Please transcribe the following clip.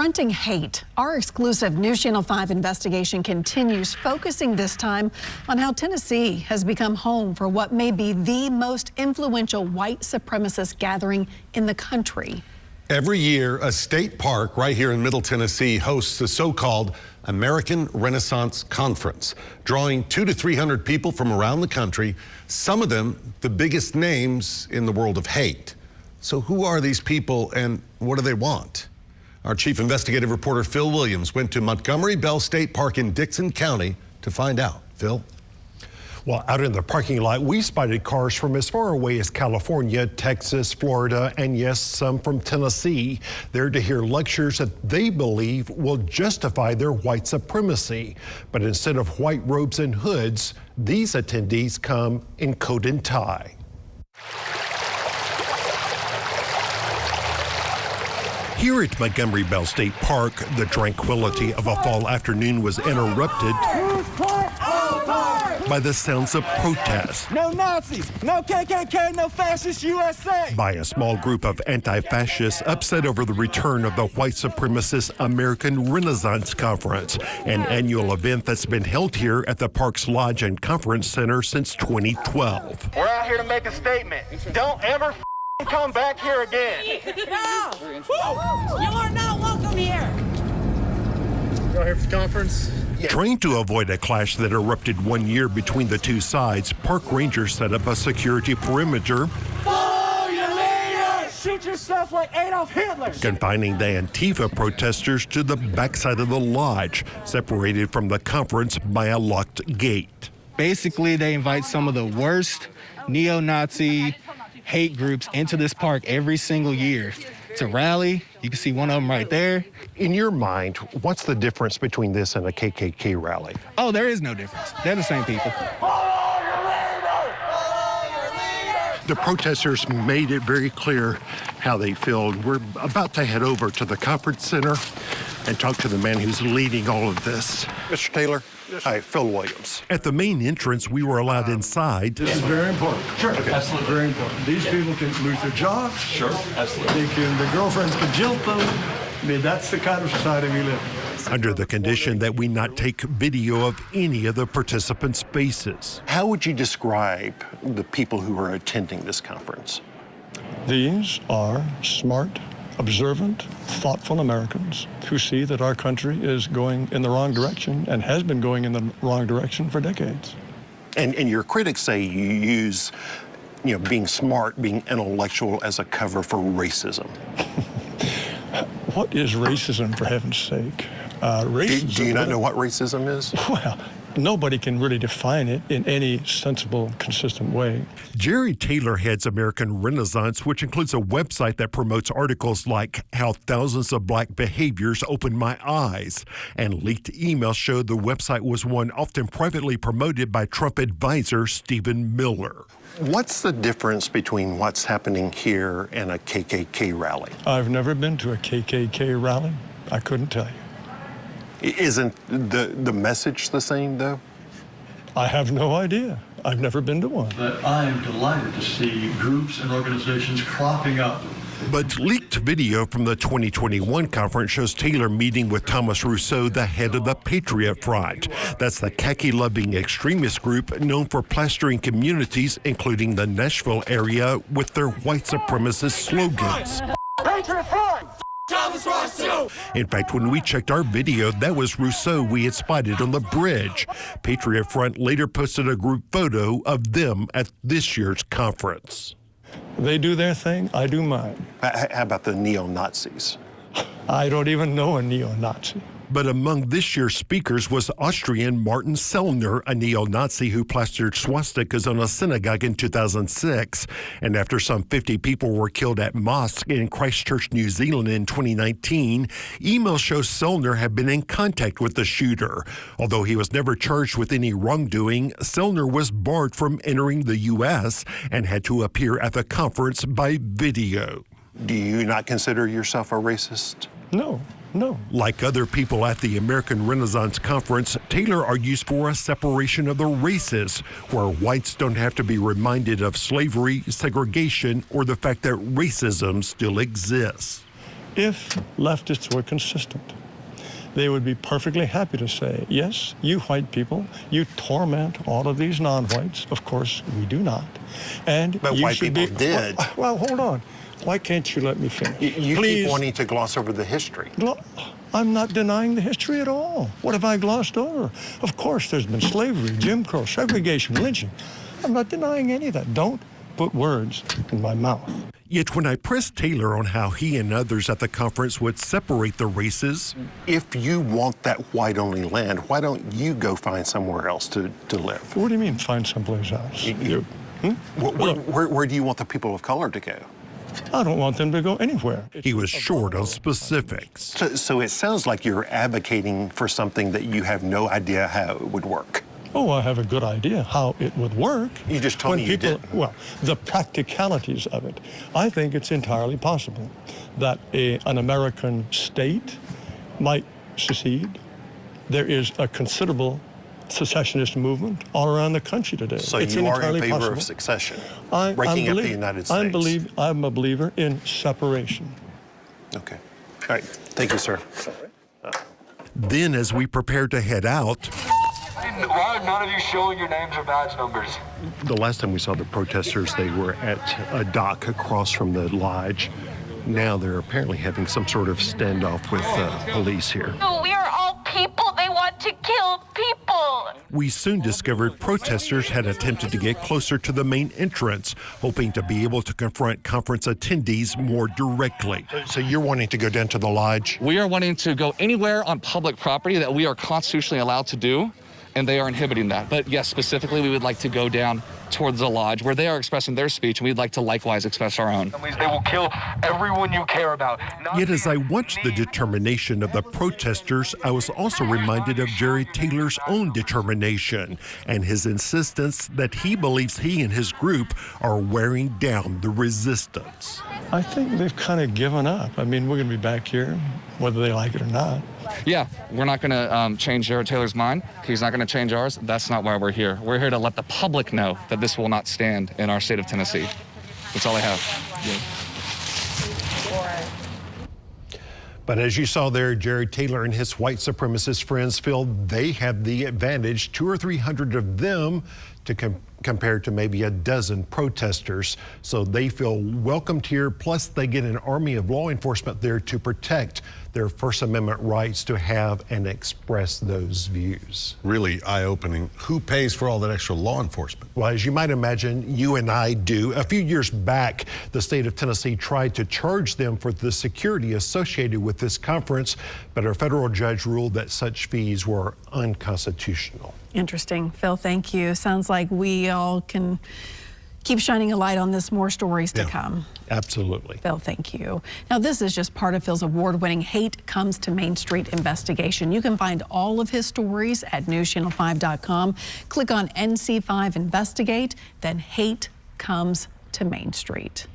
Confronting hate. Our exclusive News Channel 5 investigation continues, focusing this time on how Tennessee has become home for what may be the most influential white supremacist gathering in the country. Every year, a state park right here in Middle Tennessee hosts the so-called American Renaissance Conference, drawing 200 to 300 people from around the country, some of them the biggest names in the world of hate. So who are these people and what do they want? Our chief investigative reporter Phil Williams went to Montgomery Bell State Park in Dickson County to find out. Phil? Well, out in the parking lot, we spotted cars from as far away as California, Texas, Florida, and yes, some from Tennessee. There to hear lectures that they believe will justify their white supremacy. But instead of white robes and hoods, these attendees come in coat and tie. Here at Montgomery Bell State Park, the tranquility of a fall afternoon was interrupted by the sounds of protest. No Nazis, no KKK, no fascist USA. By a small group of anti-fascists upset over the return of the white supremacist American Renaissance Conference, an annual event that's been held here at the park's Lodge and Conference Center since 2012. We're out here to make a statement. Don't ever come back here again. No! You are not welcome here. Y'all here for the conference? Trying to avoid a clash that erupted 1 year between the two sides, park rangers set up a security perimeter, Follow your leader! Shoot yourself like Adolf Hitler! confining the Antifa protesters to the backside of the lodge, separated from the conference by a locked gate. Basically, they invite some of the worst neo-Nazi hate groups into this park every single year to rally. You can see one of them right there. In your mind, what's the difference between this and a KKK rally? Oh, there is no difference. They're the same people. The protesters made it very clear how they feel. We're about to head over to the conference center and talk to the man who's leading all of this. Mr. Taylor. Hi, Phil Williams. At the main entrance, we were allowed inside. This is very important. Sure, absolutely. Very important. These people can lose their jobs. Sure, absolutely. Their girlfriends can jilt them. I mean, that's the kind of society we live in. Under the condition that we not take video of any of the participants' faces. How would you describe the people who are attending this conference? These are smart, observant, thoughtful Americans who see that our country is going in the wrong direction and has been going in the wrong direction for decades. And your critics say you use, being smart, being intellectual as a cover for racism. What is racism, for heaven's sake? Racism, do you not know what racism is? Well, nobody can really define it in any sensible, consistent way. Jerry Taylor heads American Renaissance, which includes a website that promotes articles like How Thousands of Black Behaviors Opened My Eyes. And leaked emails showed the website was one often privately promoted by Trump advisor Stephen Miller. What's the difference between what's happening here and a KKK rally? I've never been to a KKK rally. I couldn't tell you. Isn't the message the same, though? I have no idea. I've never been to one. But I am delighted to see groups and organizations cropping up. But leaked video from the 2021 conference shows Taylor meeting with Thomas Rousseau, the head of the Patriot Front. That's the khaki-loving extremist group known for plastering communities, including the Nashville area, with their white supremacist slogans. Patriot Front! In fact, when we checked our video, that was Rousseau we had spotted on the bridge. Patriot Front later posted a group photo of them at this year's conference. They do their thing, I do mine. How about the neo-Nazis? I don't even know a neo-Nazi. But among this year's speakers was Austrian Martin Sellner, a neo-Nazi who plastered swastikas on a synagogue in 2006. And after some 50 people were killed at mosque in Christchurch, New Zealand in 2019, emails show Sellner had been in contact with the shooter. Although he was never charged with any wrongdoing, Sellner was barred from entering the U.S. and had to appear at the conference by video. Do you not consider yourself a racist? No. Like other people at the American Renaissance Conference, Taylor argues for a separation of the races, where whites don't have to be reminded of slavery, segregation, or the fact that racism still exists. if leftists were consistent, they would be perfectly happy to say, yes, you white people, you torment all of these non-whites. Of course, we do not. And but you white should people did. Well, hold on. Why can't you let me finish? You Please. keep wanting to gloss over the history. I'm not denying the history at all. What have I glossed over? Of course, there's been slavery, Jim Crow, segregation, lynching. I'm not denying any of that. Don't put words in my mouth. Yet when I pressed Taylor on how he and others at the conference would separate the races, if you want that white-only land, why don't you go find somewhere else to live? What do you mean, find someplace else? Where do you want the people of color to go? I don't want them to go anywhere. he was short on specifics. So it sounds like you're advocating for something that you have no idea how it would work. Oh, I have a good idea how it would work. You just told me you didn't. Well, the practicalities of it. I think it's entirely possible that an American state might secede. There is a considerable secessionist movement all around the country today. So it's you are in favor possible. of succession, breaking up the United States. I'm a believer in separation. Okay. All right. Thank you, sir. Then as we prepared to head out, Why are none of you showing your names or badge numbers? the last time we saw the protesters, they were at a dock across from the lodge. Now they're apparently having some sort of standoff with police here. No, we are all people. They want to kill people. We soon discovered protesters had attempted to get closer to the main entrance, hoping to be able to confront conference attendees more directly. So you're wanting to go down to the lodge? We are wanting to go anywhere on public property that we are constitutionally allowed to do, and they are inhibiting that. But yes, specifically, we would like to go down towards the lodge where they are expressing their speech, and we'd like to likewise express our own. They will kill everyone you care about. Yet as I watched the determination of the protesters, I was also reminded of Jerry Taylor's own determination and his insistence that he believes he and his group are wearing down the resistance. I think they've kind of given up. I mean, we're going to be back here, whether they like it or not. Yeah, we're not going to change Jared Taylor's mind. He's not going to change ours. That's not why we're here. We're here to let the public know that this will not stand in our state of Tennessee. That's all I have. Yeah. But as you saw there, Jared Taylor and his white supremacist friends feel they have the advantage, 200 or 300 of them to compared to maybe a dozen protesters. So they feel welcomed here, plus they get an army of law enforcement there to protect their First Amendment rights to have and express those views. Really eye-opening. Who pays for all that extra law enforcement? Well, as you might imagine, you and I do. A few years back, the state of Tennessee tried to charge them for the security associated with this conference, but a federal judge ruled that such fees were unconstitutional. Interesting. Phil, thank you. Sounds like we all can keep shining a light on this. More stories to come. Absolutely. Phil, thank you. Now, this is just part of Phil's award-winning Hate Comes to Main Street investigation. You can find all of his stories at newschannel5.com. Click on NC5 Investigate, then Hate Comes to Main Street.